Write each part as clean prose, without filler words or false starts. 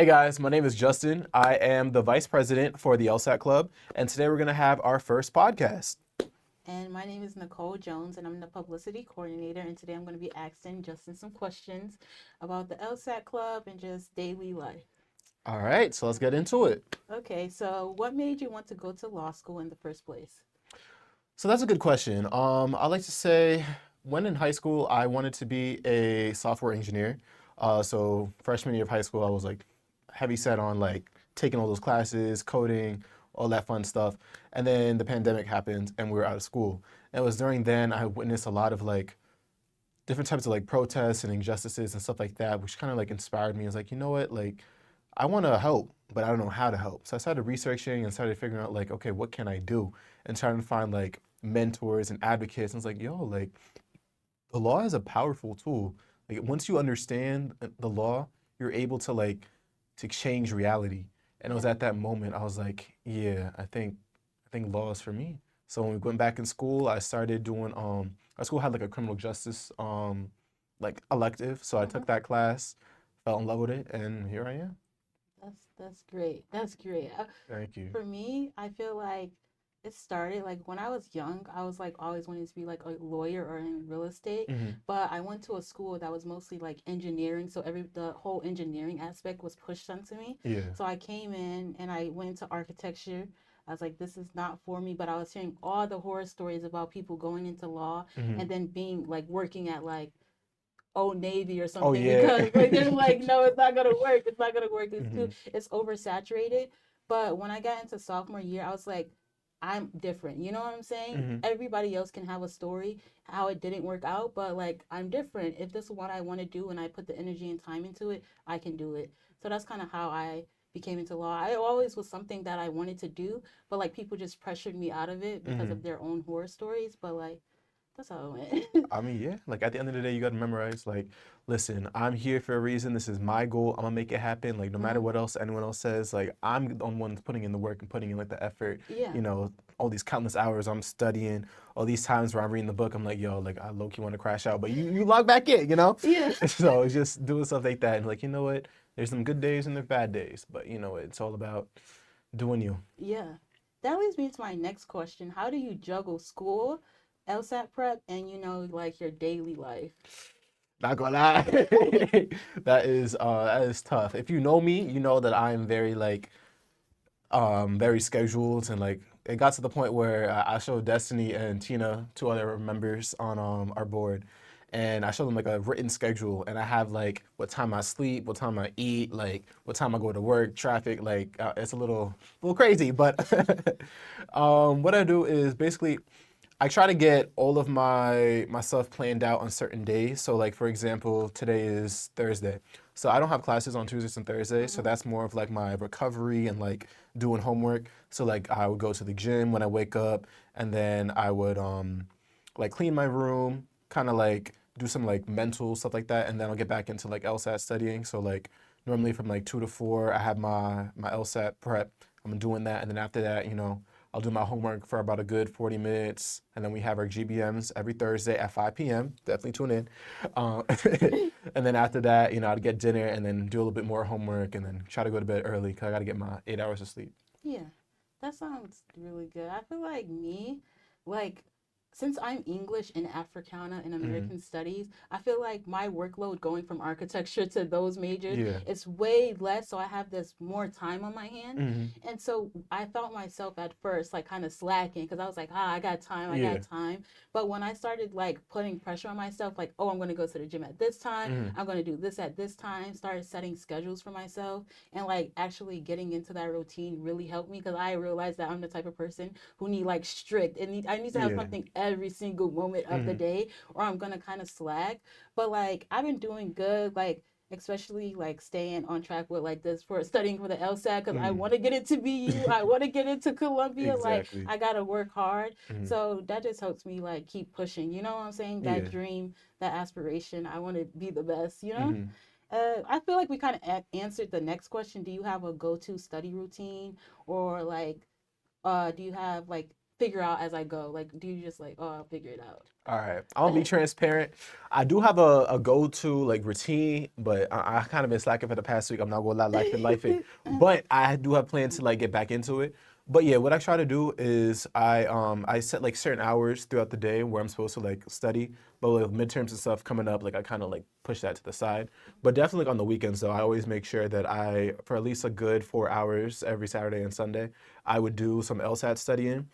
Hey guys, my name is Justin. I am the vice president for the LSAT Club, and today we're going to have our first podcast. And my name is Nicole Jones, and I'm the publicity coordinator. And today I'm going to be asking Justin some questions about the LSAT Club and just daily life. All right, so let's get into it. Okay, so what made you want to go to law school in the first place? So that's a good question. I like to say when in high school, I wanted to be a software engineer. So freshman year of high school, I was like heavy set on like taking all those classes, coding, all that fun stuff. And then the pandemic happened and we were out of school. And it was during then I witnessed a lot of like different types of like protests and injustices and stuff like that, which kind of like inspired me. I was like, you know what, like I want to help, but I don't know how to help. So I started researching and started figuring out like, okay, what can I do? And trying to find like mentors and advocates. And it's like, yo, like the law is a powerful tool. Like once you understand the law, you're able to like to change reality. And it was Yeah. at that moment I was like, yeah, I think law is for me. So when we went back in school, I started doing our school had like a criminal justice like elective. So I Uh-huh. took that class, fell in love with it, and here I am. That's great. That's great. Thank you. For me, I feel like it started like when I was young, I was like always wanting to be like a lawyer or in real estate. Hmm. But I went to a school that was mostly like engineering, so the whole engineering aspect was pushed onto me. Yeah. So I came in and I went into architecture. I was like, this is not for me, but I was hearing all the horror stories about people going into law Hmm. and then being like working at like Old Navy or Oh something yeah. because like they're like, no, it's not gonna work. It's not gonna work. Hmm. It's oversaturated. But when I got into sophomore year, I was like, I'm different. You know what I'm saying? Hmm. Everybody else can have a story how it didn't work out, but like I'm different. If this is what I want to do and I put the energy and time into it, I can do it. So that's kind of how I became into law. I always was something that I wanted to do, but like people just pressured me out of it because of Hmm. their own horror stories. But like that's how it went. I mean, yeah, like at the end of the day, you got to memorize, like, listen, I'm here for a reason. This is my goal. I'm gonna make it happen. Like, no matter Hmm. what else anyone else says, like, I'm the one putting in the work and putting in like the effort. Yeah. All these countless hours I'm studying, all these times where I'm reading the book, I'm like, yo, like, I low key want to crash out, but you log back in. Yeah. So it's just doing stuff like that. And like, you know what? There's some good days and there's bad days, but it's all about doing you. Yeah. That leads me to my next question. How do you juggle school, LSAT prep, and like your daily life? Not gonna lie, that is tough. If you know me, you know that I'm very like very scheduled and like it got to the point where I showed Destiny and Tina, two other members on our board, and I showed them like a written schedule, and I have like what time I sleep, what time I eat, like what time I go to work, traffic. Like it's a little crazy, but what I do is basically I try to get all of my stuff planned out on certain days. So like for example, today is Thursday. So I don't have classes on Tuesdays and Thursdays. So Mm-hmm. that's more of like my recovery and like doing homework. So like I would go to the gym when I wake up and then I would like clean my room, kind of like do some like mental stuff like that and then I'll get back into like LSAT studying. So like normally from like 2 to 4 I have my LSAT prep. I'm doing that and then after that, I'll do my homework for about a good 40 minutes, and then we have our GBMs every Thursday at 5 p.m. Definitely tune in. Uh, and then after that, I'd get dinner and then do a little bit more homework and then try to go to bed early because I got to get my 8 hours of sleep. Yeah, that sounds really good. I feel like me, like, since I'm English and Africana and Hmm. American Studies, I feel like my workload going from architecture to those majors Yeah. is way less. So I have this more time on my hand. Hmm. And so I felt myself at first like kind of slacking because I was like, I got time, I Yeah. got time. But when I started like putting pressure on myself, like, oh, I'm going to go to the gym at this time, Hmm. I'm going to do this at this time, started setting schedules for myself and like actually getting into that routine really helped me because I realized that I'm the type of person who need like strict and I need to have Yeah. something every single moment of the Hmm. day or I'm gonna kind of slack. But like I've been doing good, like especially like staying on track with like this for studying for the LSAT because I Hmm. want to get into BU, I want to get into Columbia. Like Exactly. I gotta work hard, Hmm. so that just helps me like keep pushing. You know what I'm saying? That Yeah. dream, that aspiration. I want to be the best. You know. Hmm. I feel like we kind of answered the next question. Do you have a go-to study routine, or like, do you have like figure out as I go? Like, do you just like, oh, I'll figure it out? All right, I'm gonna be transparent. I do have a go-to like routine, but I kind of been slacking for the past week. I'm not gonna lie, life it. But I do have plans to like get back into it. But yeah, what I try to do is I set like certain hours throughout the day where I'm supposed to like study. But with midterms and stuff coming up, like I kind of like push that to the side. But definitely on the weekends though, I always make sure that I for at least a good 4 hours every Saturday and Sunday, I would do some LSAT studying.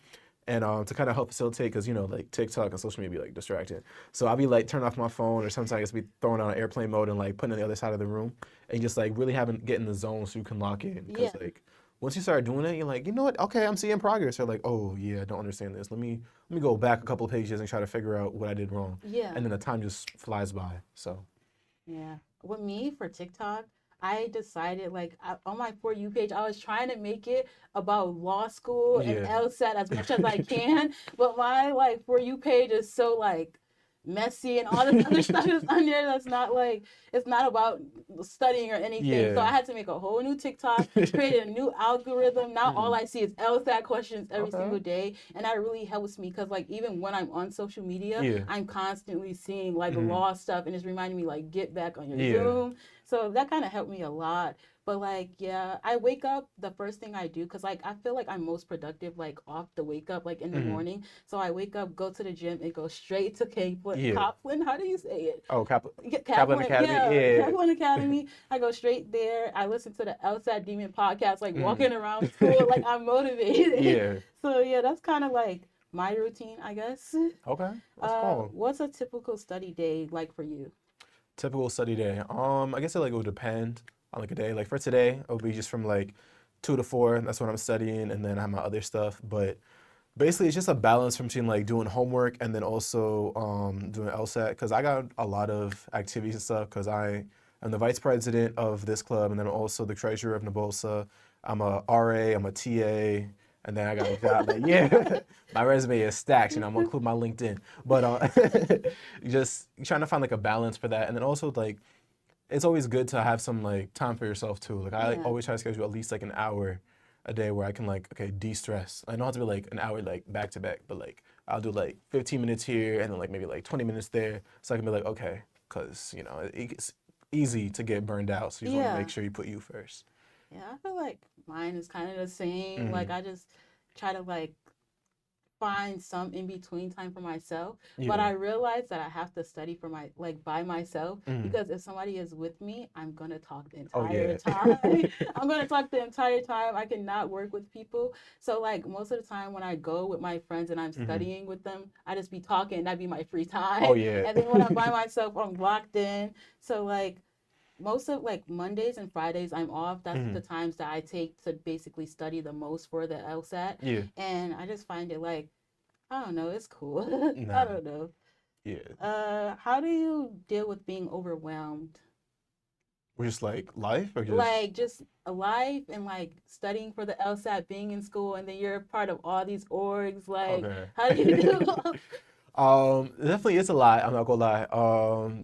And to kind of help facilitate, because like TikTok and social media be like distracting. So I'll be like turning off my phone, or sometimes be throwing on airplane mode and like putting it on the other side of the room, and just like really get in the zone so you can lock in. Yeah, Because like once you start doing it, you're like, you know what? Okay, I'm seeing progress. Or like, oh yeah, I don't understand this. Let me go back a couple of pages and try to figure out what I did wrong. yeah. And then the time just flies by. So Yeah. With me for TikTok, I decided like on my For You page, I was trying to make it about law school and yeah, LSAT as much as I can, but my like For You page is so like messy and all this other stuff is on there that's not like it's not about studying or anything. So yeah. I had to make a whole new TikTok, create a new algorithm. Now all Mm. I see is LSAT questions every Okay. single day, and that really helps me because like even when I'm on social media, Yeah. I'm constantly seeing like Mm. law stuff, and it's reminding me like get back on your Yeah. Zoom. So that kind of helped me a lot. But like, yeah, I wake up, the first thing I do, because like I feel like I'm most productive like off the wake up, like in the Mm. morning. So I wake up, go to the gym, and go straight to Yeah. Copland. How do you say it? Oh, Kaplan Kaplan, Academy. yeah, Yeah. Kaplan Academy. I go straight there. I listen to the LSAT Demon podcast, like Mm. walking around school, like I'm motivated. Yeah. So yeah, that's kind of like my routine, I guess. Okay. That's cool. What's a typical study day like for you? Typical study day. I guess it would depend on like a day. Like for today, it would be just from like 2 to 4. That's when I'm studying, and then I have my other stuff. But basically, it's just a balance between like doing homework and then also doing LSAT because I got a lot of activities and stuff because I am the vice president of this club and then also the treasurer of Nabosa. I'm a RA, I'm a TA, and then I got a job. Like, yeah, my resume is stacked. I'm gonna include my LinkedIn, but just trying to find like a balance for that, and then also like it's always good to have some like time for yourself too. Like I Yeah. always try to schedule at least like an hour a day where I can like okay de-stress. I don't have to be like an hour like back to back, but like I'll do like 15 minutes here and then like maybe like 20 minutes there, so I can be like okay, because it's easy to get burned out, so you just want to make Yeah. sure you put you first. Yeah, I feel like mine is kind of the same. Like Mm. I just try to like find some in between time for myself, but Yeah. I realize that I have to study for my like by myself Mm. because if somebody is with me, I'm going to talk the Oh entire yeah. time. I'm going to talk the entire time. I cannot work with people. So like most of the time when I go with my friends and I'm Hmm. studying with them, I just be talking, that'd be my free Oh time. yeah. And then when I'm by myself, I'm locked in. So like most of like Mondays and Fridays I'm off. That's Hmm. the times that I take to basically study the most for the LSAT. Yeah. And I just find it like, I don't know, it's cool. I Nah. don't know. Yeah. How do you deal with being overwhelmed? We're just like life or just Like just a life and like studying for the LSAT, being in school, and then you're a part of all these orgs. Like, okay. how do you do? Definitely it's a lot. I'm not gonna lie.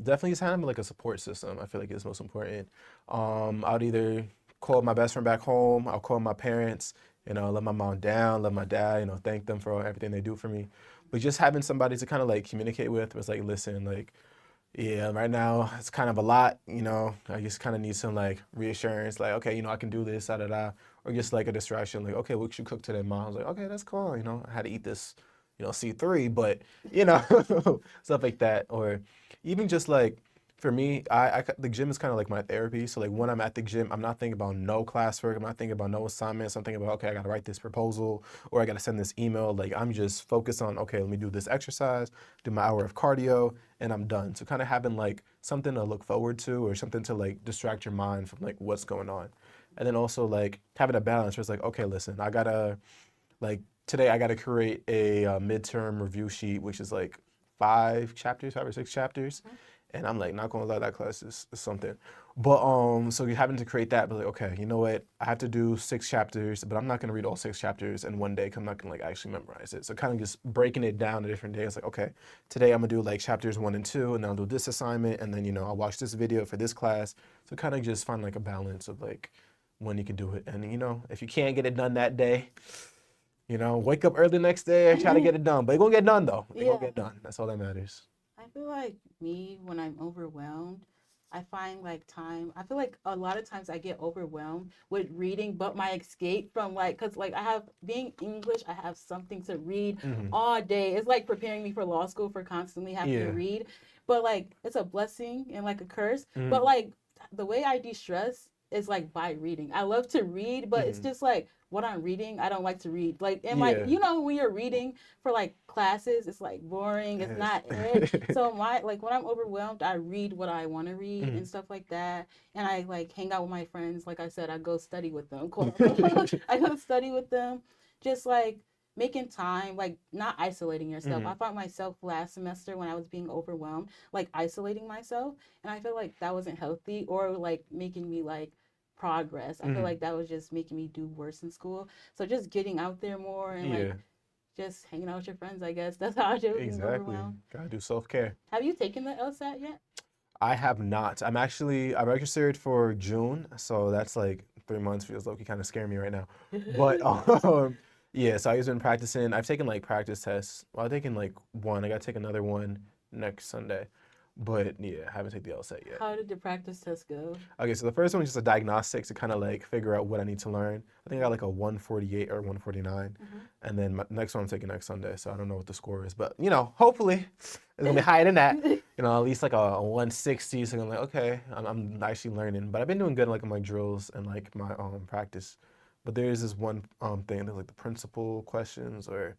Definitely just having like a support system. I feel like it's most important. I'd either call my best friend back home. I'll call my parents. Let my mom down, let my dad. Thank them for everything they do for me. But just having somebody to kind of like communicate with was like, listen, like, yeah, right now it's kind of a lot. I just kind of need some like reassurance, like, okay, I can do this, da da da, or just like a distraction, like, okay, what should you cook today, mom? I was like, okay, that's cool. I had to eat this, C3, but stuff like that, or even just like for me, the gym is kind of like my therapy. So like when I'm at the gym, I'm not thinking about no classwork, I'm not thinking about no assignments. I'm thinking about okay, I got to write this proposal or I got to send this email. Like I'm just focused on okay, let me do this exercise, do my hour of cardio, and I'm done. So kind of having like something to look forward to or something to like distract your mind from like what's going on. And then also like having a balance where it's like, okay, listen, I gotta like today I gotta create a midterm review sheet, which is like 5 or 6 chapters. And I'm like, not gonna lie, that class is something. But so you're having to create that, but like, okay, you know what? I have to do 6 chapters, but I'm not gonna read all 6 chapters in one day because I'm not gonna like actually memorize it. So kind of just breaking it down to different days. Like, okay, today I'm gonna do like chapters 1 and 2, and then I'll do this assignment, and then I'll watch this video for this class. So kind of just find like a balance of like when you can do it, and if you can't get it done that day, You know, wake up early the next day and try to get it done. But it's gonna get done though. It's gonna Yeah. get done. That's all that matters. I feel like me, when I'm overwhelmed, I find like time. I feel like a lot of times I get overwhelmed with reading, but my escape from like, cause like I have being English, I have something to read Hmm. all day. It's like preparing me for law school for constantly having to Yeah. read, but like it's a blessing and like a curse. But Hmm. like the way I de-stress is like by reading. I love to read, but it's Hmm. just like what I'm reading, I don't like to read. Like in my, Yeah. you know, when you're reading for like classes, it's like boring. It's Yes. not it. So my like when I'm overwhelmed, I read what I want to read and Mhm. stuff like that. And I like hang out with my friends. Like I said, I go study with them, quote unquote. I go study with them, just like making time, like not isolating yourself. I Mhm. found myself last semester when I was being overwhelmed, like isolating myself, and I feel like that wasn't healthy or like making me like progress. I feel Mhm. like that was just making me do worse in school. So just getting out there more and like Yeah. just hanging out with your friends, I guess. That's how I do being Exactly. overwhelmed. Gotta do self-care. Have you taken the LSAT yet? I have not. I registered for June, so that's like 3 months. Feels low-key kind of scaring me right now. But yeah, so I've been practicing. I've taken like practice tests. Well, I've taken like one. I gotta take another one next Sunday. But yeah, I haven't taken the LSAT yet. How did the practice test go? Okay, so the first one was just a diagnostic to kind of like figure out what I need to learn. I think I got Mm-hmm. like a 148 or 149. Mm-hmm. And then my next one I'm taking next Sunday, so I don't know what the score is. But, you know, hopefully it's gonna be higher than that. You know, at least like a 160. So I'm like, okay, I'm actually learning. But I've been doing good like in my drills and like my practice. But there's this one thing, there's like the principal questions, or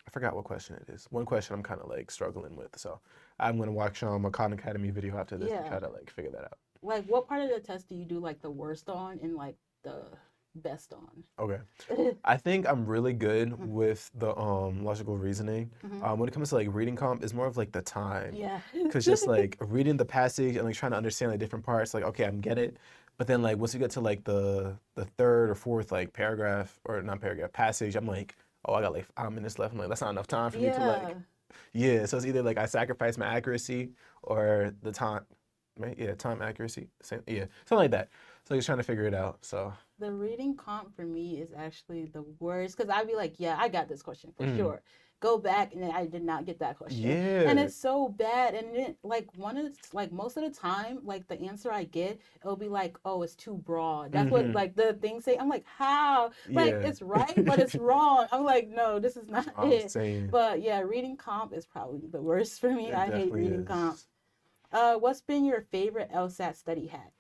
I forgot what question it is. One question I'm kind of like struggling with. So I'm gonna watch a Khan Academy video after this to Yeah. try to like figure that out. Like, what part of the test do you do like the worst on and like the best on? Okay. I think I'm really good Mm-hmm. with the logical reasoning. Mm-hmm. When it comes to like reading comp, it's more of like the time. Yeah. Cause just like reading the passage and like trying to understand like different parts, like okay, I'm get it. But then like once you get to like the third or fourth like paragraph or not paragraph passage, I'm like, oh, I got like 5 minutes left. I'm like, that's not enough time for me to like Yeah. yeah. So it's either like I sacrifice my accuracy or the time. Right? Yeah, time accuracy. Same, yeah, something like that. So he's trying to figure it out. So The reading comp for me is actually the worst because I'd be like, yeah, I got this question for mm, sure. Go back and then I did not get that question, and yeah. it's so bad. And then like one of the, like most of the time, like the answer I get, it'll be like, oh, it's too broad. That's what Hmm. like the things say. I'm like, how? Like Yeah. it's right, but it's wrong. I'm like, no, this is not I'm it. saying But yeah, reading comp is probably the worst for me. it I hate definitely reading comp. is. What's been your favorite LSAT study hack?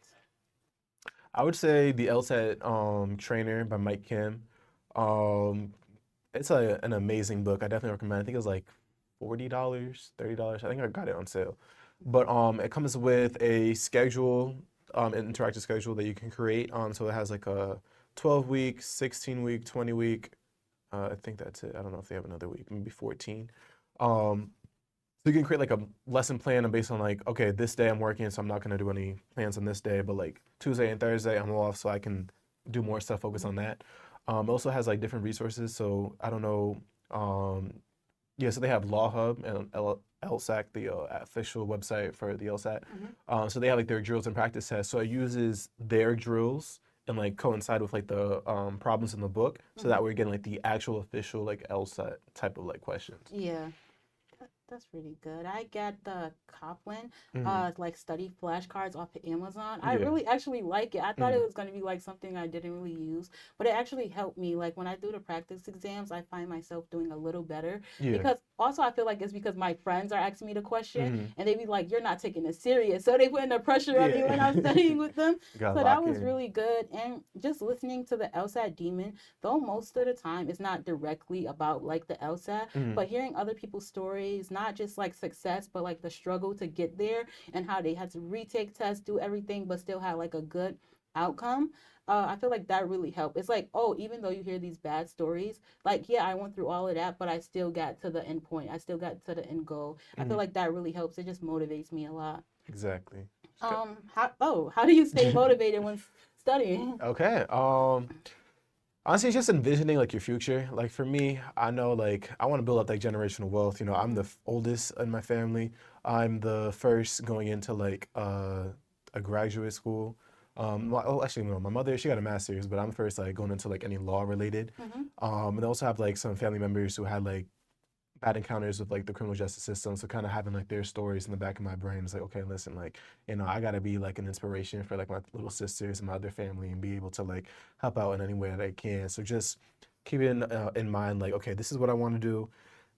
I would say the LSAT Trainer by Mike Kim. Um, it's an amazing book. I definitely recommend. I think it was like $40, $30. I think I got it on sale. But it comes with a schedule, an interactive schedule that you can create. So it has like a 12-week, 16-week, 20-week. I think that's it. I don't know if they have another week, maybe 14. Um, So you can create like a lesson plan and based on like, okay, this day I'm working, so I'm not gonna do any plans on this day, but like Tuesday and Thursday I'm off, so I can do more stuff, focus on that. It also has like different resources, so I don't know. Um, yeah, so they have Law Hub and LSAC, the official website for the LSAT. Mm-hmm. So they have like their drills and practice tests. So it uses their drills and like coincide with like the problems in the book, so Mm-hmm. that we're getting like the actual official like LSAT type of like questions. Yeah. That's really good. I got the Copland Hmm. like study flashcards off of Amazon. I Yeah. really actually like it. I thought it Hmm. was going to be like something I didn't really use, but it actually helped me. Like when I do the practice exams, I find myself doing a little better Yeah. because also I feel like it's because my friends are asking me the question Hmm. and they be like, "You're not taking it serious," so they putting the pressure on me when I'm Yeah. studying with them. Gotta So that lock was in. really good. And just listening to the LSAT Demon, though most of the time it's not directly about like the LSAT, Hmm. but hearing other people's stories, not just like success, but like the struggle to get there and how they had to retake tests, do everything, but still had like a good outcome. I feel like that really helped. It's like, oh, even though you hear these bad stories, like, yeah, I went through all of that, but I still got to the end point. I still got to the end goal. I feel Hmm. like that really helps. It just motivates me a lot. Exactly. Just got- How do you stay motivated when studying? Okay. Honestly, it's just envisioning like your future. Like for me, I know like I want to build up like generational wealth. You know, I'm the Mm-hmm. oldest in my family. I'm the first going into like a graduate school. Actually, no. My mother, she got a master's, but I'm first like going into like any law related. Mm-hmm. And I also have like some family members who had like bad encounters with like the criminal justice system. So kind of having like their stories in the back of my brain is like, okay, listen, like, I gotta be like an inspiration for like my little sisters and my other family and be able to like help out in any way that I can. So just keeping in mind, like, okay, this is what I want to do.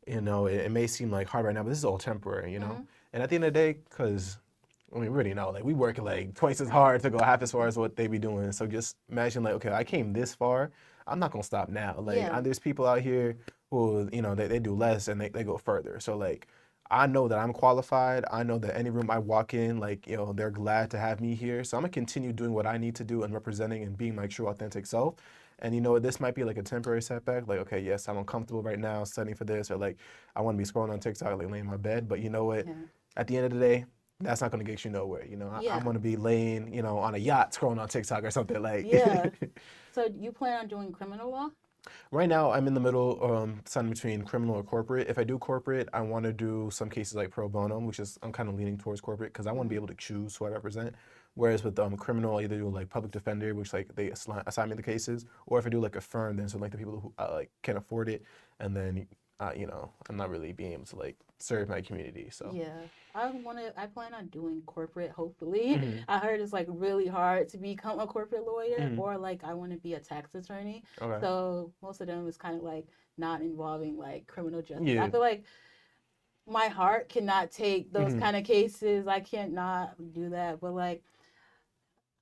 It may seem like hard right now, but this is all temporary. Mm-hmm. And at the end of the day, because I mean, we already know, like, we work like twice as hard to go half as far as what they be doing. So just imagine, like, okay, I came this far. I'm not gonna stop now. Like, Yeah. there's people out here who, they do less and they go further. So like, I know that I'm qualified. I know that any room I walk in, like, they're glad to have me here. So I'm gonna continue doing what I need to do and representing and being my true authentic self. And this might be like a temporary setback. Like, okay, yes, I'm uncomfortable right now studying for this, or like I want to be scrolling on TikTok, like laying in my bed. But you know what? Yeah. At the end of the day, that's not going to get you nowhere. I'm Yeah. going to be laying, on a yacht scrolling on TikTok or something like. Yeah. So you plan on doing criminal law? Right now, I'm in the middle, deciding between criminal or corporate. If I do corporate, I want to do some cases like pro bono, which is I'm kind of leaning towards corporate because I want to be Mm-hmm. able to choose who I represent. Whereas with criminal, I either do like public defender, which like they assign me the cases, or if I do like a firm, then so like the people who like can afford it, and then I'm not really being able to like serve my community. So. Yeah, I plan on doing corporate, hopefully. Hmm. I heard it's like really hard to become a corporate lawyer, Hmm. or like I want to be a tax attorney. Okay. So most of them is kind of like not involving like criminal justice. I Yeah. feel like my heart cannot take those Hmm. kind of cases. I can't not do that. But like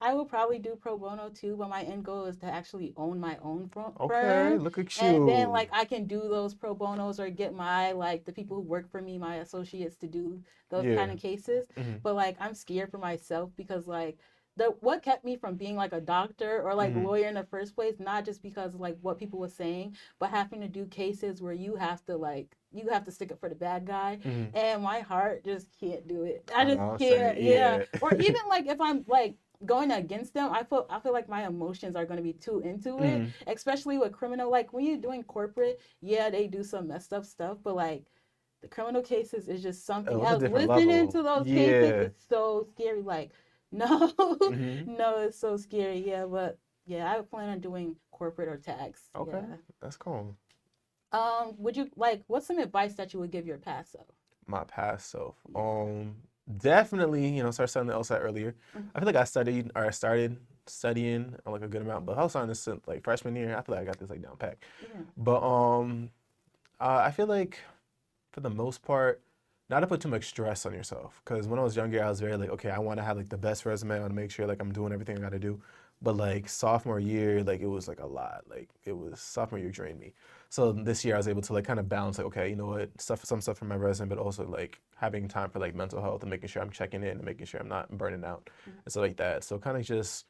I will probably do pro bono too, but my end goal is to actually own my own Okay. firm. Look at And then you. like I can do those pro bonos or get my like the people who work for me, my associates to do those Yeah. kind of cases. Hmm. But like I'm scared for myself because like the what kept me from being like a doctor or like Hmm. lawyer in the first place, not just because like what people were saying, but having to do cases where you have to stick up for the bad guy, Hmm. and my heart just can't do it. I I just know. can't. Say Yeah. yeah. Or even like if I'm like going against them, I feel like my emotions are going to be too into it, Hmm. especially with criminal. Like when you're doing corporate, yeah, they do some messed up stuff, but like the criminal cases is just something Oh, it's a else. different Listening level. to those cases Yeah. is so scary. Like no, Hmm. no, it's so scary. Yeah, but yeah, I plan on doing corporate or tax. Okay. Yeah. That's cool. Would you like what's some advice that you would give your past self? My past self. Yeah. Definitely, start studying the LSAT earlier. Mhm. I feel like I started studying like a good amount, but I was starting this since like freshman year. I feel like I got this like down pat. Yeah. But I feel like for the most part, not to put too much stress on yourself. Because when I was younger, I was very like, okay, I want to have like the best resume. I want to make sure like I'm doing everything I got to do. But like sophomore year, like it was like a lot. Like it was sophomore year drained me. So this year I was able to like kind of balance like, okay, you know what, some stuff from my resume, but also like having time for like mental health and making sure I'm checking in and making sure I'm not burning out Mhm. and stuff like that. So kind of just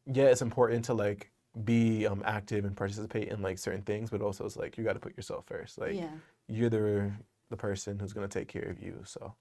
yeah, it's important to like be active and participate in like certain things, but also it's like you got to put yourself first. Like Yeah. you're the person who's gonna take care of you. So.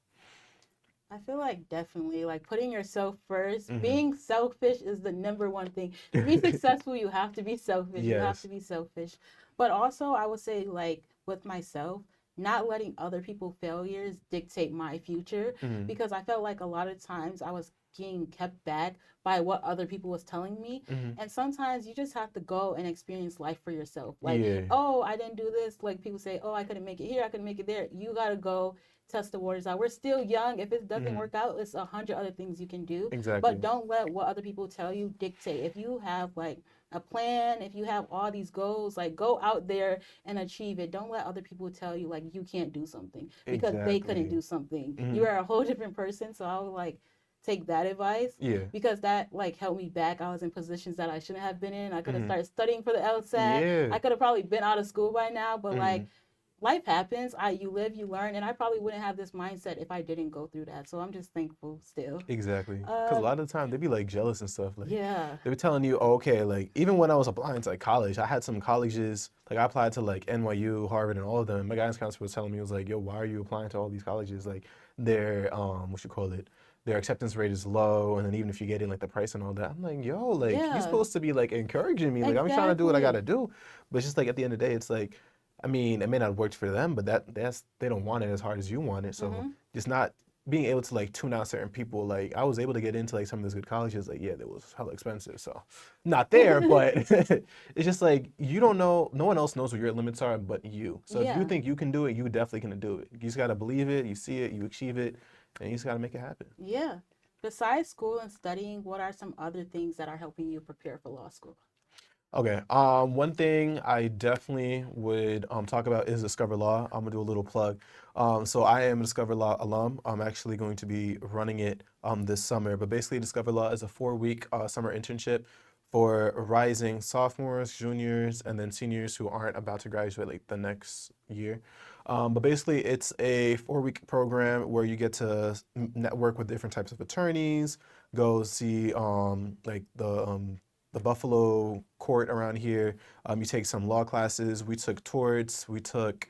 I feel like definitely like putting yourself first. Hmm. Being selfish is the number one thing. To be successful, you have to be selfish. You have to Yes. be selfish. But also, I would say like with myself, not letting other people's failures dictate my future Hmm. because I felt like a lot of times I was being kept back by what other people was telling me. Hmm. And sometimes you just have to go and experience life for yourself. Like, Yeah. oh, I didn't do this. Like people say, oh, I couldn't make it here, I couldn't make it there. You got to go test the waters out. We're still young. If it doesn't Hmm. work out, it's 100 other things you can do. But Exactly. don't let what other people tell you dictate. If you have like a plan, if you have all these goals, like go out there and achieve it. Don't let other people tell you like you can't do something because they couldn't Exactly. do something. Hmm. You are a whole different person. So I would like take that advice Yeah. because that like helped me back. I was in positions that I shouldn't have been in. I could have Hmm. started studying for the LSAT. Yeah. I could have probably been out of school by now, but Hmm. like life happens. You live, you learn, and I probably wouldn't have this mindset if I didn't go through that. So I'm just thankful still. Exactly. Because a Uh, lot of the time they be like jealous and stuff. Like yeah, they be telling you, oh, okay, like even when I was applying to like college, I had some colleges, like I applied to like NYU, Harvard, and all of them. And my guidance counselor was telling me, was like, yo, why are you applying to all these colleges? Like their, what you call it? Their acceptance rate is low. And then even if you get in like the price and all that, I'm like, yo, like you're yeah, supposed to be like encouraging me. Like I'm trying to do what I got to exactly. do. But it's just like at the end of the day, it's like, I mean, it may not have worked for them, but that's they don't want it as hard as you want it. So Hmm. just not being able to like tune out certain people. Like I was able to get into like some of those good colleges. Like yeah, it was hella expensive, so not there. But it's just like you don't know. No one else knows what your limits are but you. So if you Yeah. think you can do it, you definitely can do it. You just gotta believe it. You see it. You achieve it, and you just gotta make it happen. Yeah. Besides school and studying, what are some other things that are helping you prepare for law school? Okay. One thing I definitely would talk about is Discover Law. I'm gonna do a little plug. So I am a Discover Law alum. I'm actually going to be running it this summer. But basically, Discover Law is a 4-week summer internship for rising sophomores, juniors, and then seniors who aren't about to graduate like the next year. But basically, it's a 4-week program where you get to network with different types of attorneys, go see like the Buffalo court around here. You take some law classes. We took torts. We took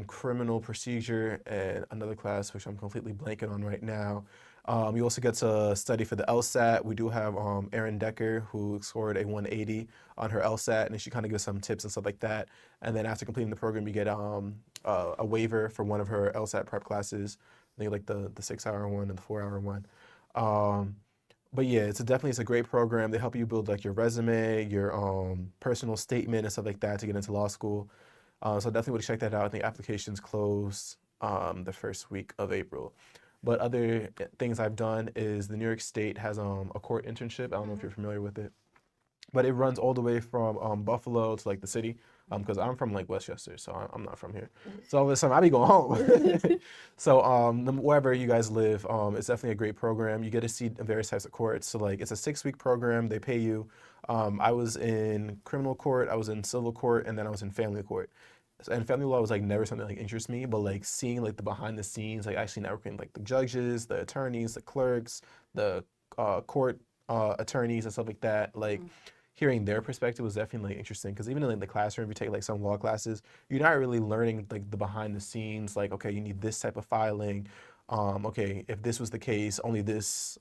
criminal procedure and another class which I'm completely blanking on right now. You also get to study for the LSAT. We do have Erin Decker who scored a 180 on her LSAT, and she kind of gives some tips and stuff like that. And then after completing the program, you get a waiver for one of her LSAT prep classes. I think like the 6-hour one and the 4-hour one. Um, but yeah, it's a great program. They help you build like your resume, your personal statement and stuff like that to get into law school. So definitely would check that out. I think applications close the first week of April. But other things I've done is the New York State has a court internship. I don't know if Hmm. you're familiar with it, but it runs all the way from Buffalo to like the city. Because I'm from like Westchester, so I'm not from here. So all of a sudden I be going home. So wherever you guys live, it's definitely a great program. You get to see various types of courts. So like it's a 6-week program. They pay you. I was in criminal court, I was in civil court, and then I was in family court. And family law was like never something like interests me, but like seeing like the behind the scenes, like actually networking like the judges, the attorneys, the clerks, the court attorneys and stuff like that, like Hmm. hearing their perspective was definitely like, interesting. Because even in like the classroom, if you take like some law classes, you're not really learning like the behind the scenes, like okay, you need this type of filing. Okay, if this was the case, only this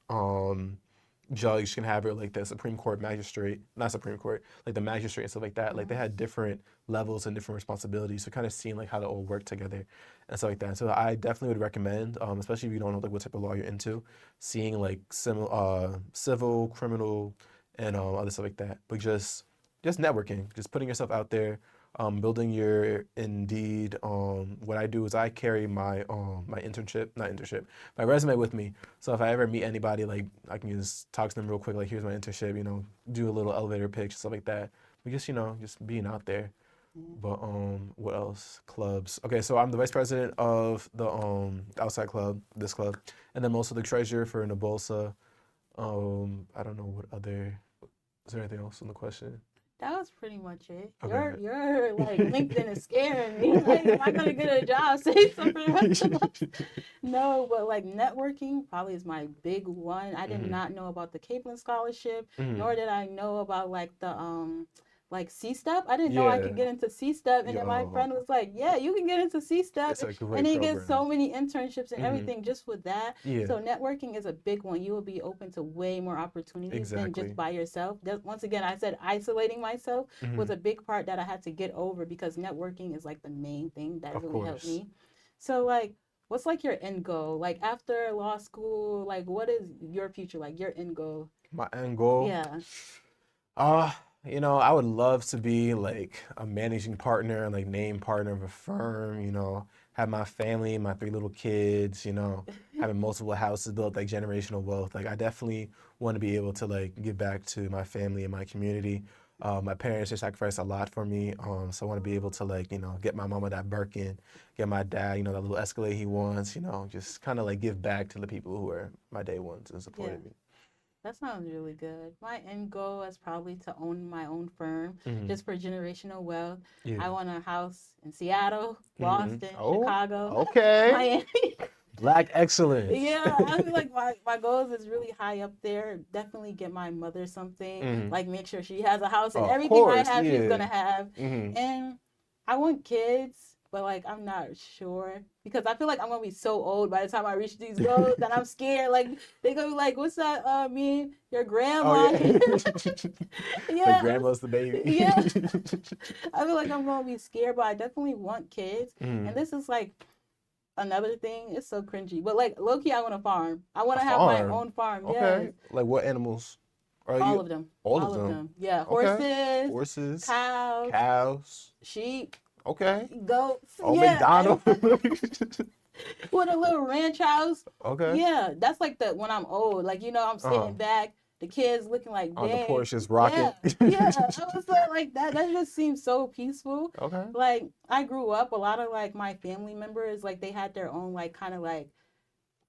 judge can have it, like the Supreme Court magistrate, not Supreme Court, like the magistrate and stuff like that. Like they Hmm. had different levels and different responsibilities. So kind of seeing like how they all work together and stuff like that. So I definitely would recommend, especially if you don't know like what type of law you're into, seeing like civil, criminal, and other stuff like that. But just networking, just putting yourself out there, building your Indeed. What I do is I carry my internship, not internship, my resume with me. So if I ever meet anybody, like I can just talk to them real quick, like here's my internship, do a little elevator pitch, stuff like that. But just just being out there. But what else? Clubs. Okay, so I'm the vice president of the outside club, this club, and then I'm also the treasurer for Nabolsa. I don't know what other. Is there anything else in the question? That was pretty much it. Okay. Your like LinkedIn is scaring me. Like, am I gonna get a job? Say something for the rest of us. No, but like networking probably is my big one. I did Hmm. not know about the Capelin scholarship, Hmm. nor did I know about like C step. I didn't know I could Yeah. get into C step, and then my Yo, friend was like, "Yeah, you can get into C step," it's a and great then you get program. so many internships and Hmm. everything just with that. Yeah. So networking is a big one. You will be open to way more opportunities than just Exactly. by yourself. Once again, I said isolating myself was Hmm. a big part that I had to get over because networking is like the main thing that Of really helped course. me. So like what's like your end goal? Like after law school, like what is your future like your end goal? My end goal. Yeah. Uh, I would love to be like a managing partner, like name partner of a firm, have my family, my 3 little kids, having multiple houses built like generational wealth. Like I definitely want to be able to like give back to my family and my community. My parents just sacrificed a lot for me. So I want to be able to like, get my mama that Birkin, get my dad, that little Escalade he wants, just kind of like give back to the people who are my day ones and Yeah. supported me. That sounds really good. My end goal is probably to own my own firm Hmm. just for generational wealth. I Yeah. want a house in Seattle, Hmm. Boston, Oh, Chicago, okay. Miami. Black excellence. Yeah, I feel like my goals is really high up there. Definitely get my mother something. Hmm. Like make sure she has a house and Of everything I course, have, she's yeah. gonna have. Hmm. And I want kids, but like I'm not sure because I feel like I'm gonna be so old by the time I reach these goals that I'm scared. Like they gonna be like, "What's that? Me and your Oh grandma?" yeah. The Yeah, grandma's the baby. yeah. I feel like I'm gonna be scared, but I definitely want kids. Hmm. And this is like another thing. It's so cringy, but like low key, I want to farm. I want A to have my farm. own farm. Yes, Okay. Like what animals? Are all you of them. all of All of them? them. Yeah, Okay. horses, Horses, cows, cows. sheep, Okay. goats. Oh, Yeah, McDonald. with a little ranch house. Okay. Yeah, that's like the when I'm old. Like I'm Uh-huh. sitting back, the kids looking like, On the dang, porch just rocking. yeah, yeah. I was like that. That just seems so peaceful. Okay. Like I grew up, a lot of like my family members, like they had their own like kind of like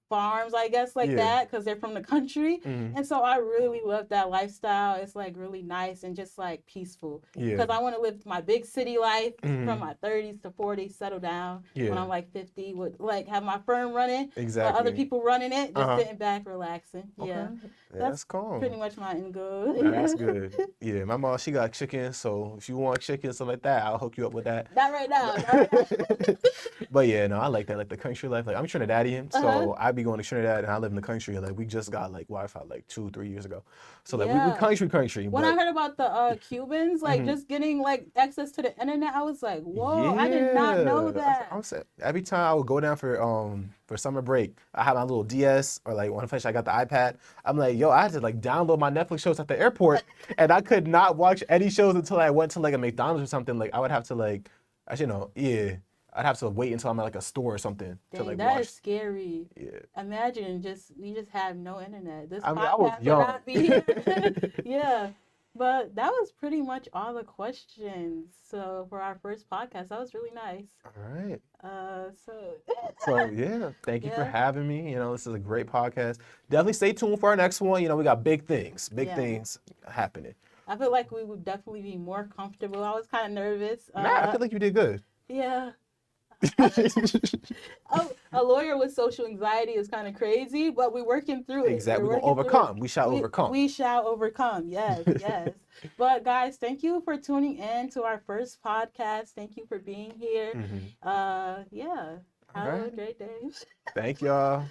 farms, I guess, like Yeah. that, because they're from the country. Hmm. And so I really love that lifestyle. It's like really nice and just like peaceful. Yeah. Because I want to live my big city life from Hmm. my 30s to 40s, settle down when Yeah. I'm like 50, with like have my firm running, other Exactly. people running it, just Uh-huh. sitting back, relaxing. Okay. Yeah. Yeah, That's that's calm. pretty much my end goal. Nah, that's good. Yeah, my mom, she got chicken, so if you want chicken, something like that, I'll hook you up with that. Not right now. Not right now. But yeah, no, I like that, like the country life. Like I'm Trinidadian, Uh-huh. so I be going to Trinidad and I live in the country. Like we just got like Wi-Fi like 2, 3 years ago. So like we Yeah. country, When I but heard about the Cubans, like mhm. just getting like access to the internet, I was like, whoa, I did not know Yeah, that. I'm saying every time I would go down for summer break, I have my little DS or like when I finish, I got the iPad. I'm like, yo, I had to like download my Netflix shows at the airport, and I could not watch any shows until I went to like a McDonald's or something. Like I would have to like, actually no, yeah, I'd have to wait until I'm at like a store or something to Dang, like that watch. is scary. Yeah, Imagine we just have no internet. This I mean I was podcast would young. not be here. Yeah. But that was pretty much all the questions. So for our first podcast, that was really nice. All right. So So yeah, thank you for yeah, having me. This is a great podcast. Definitely stay tuned for our next one. We got big yeah. things happening. I feel like we would definitely be more comfortable. I was kind of nervous. Nah, I feel like you did good. Yeah. Oh, a lawyer with social anxiety is kind of crazy, but we're working through it. Exactly. We're We're gonna working through it. overcome. We shall overcome. We shall overcome. Yes, yes. But guys, thank you for tuning in to our first podcast. Thank you for being here. Mhm. Yeah. All Have a right. great day. Thank y'all.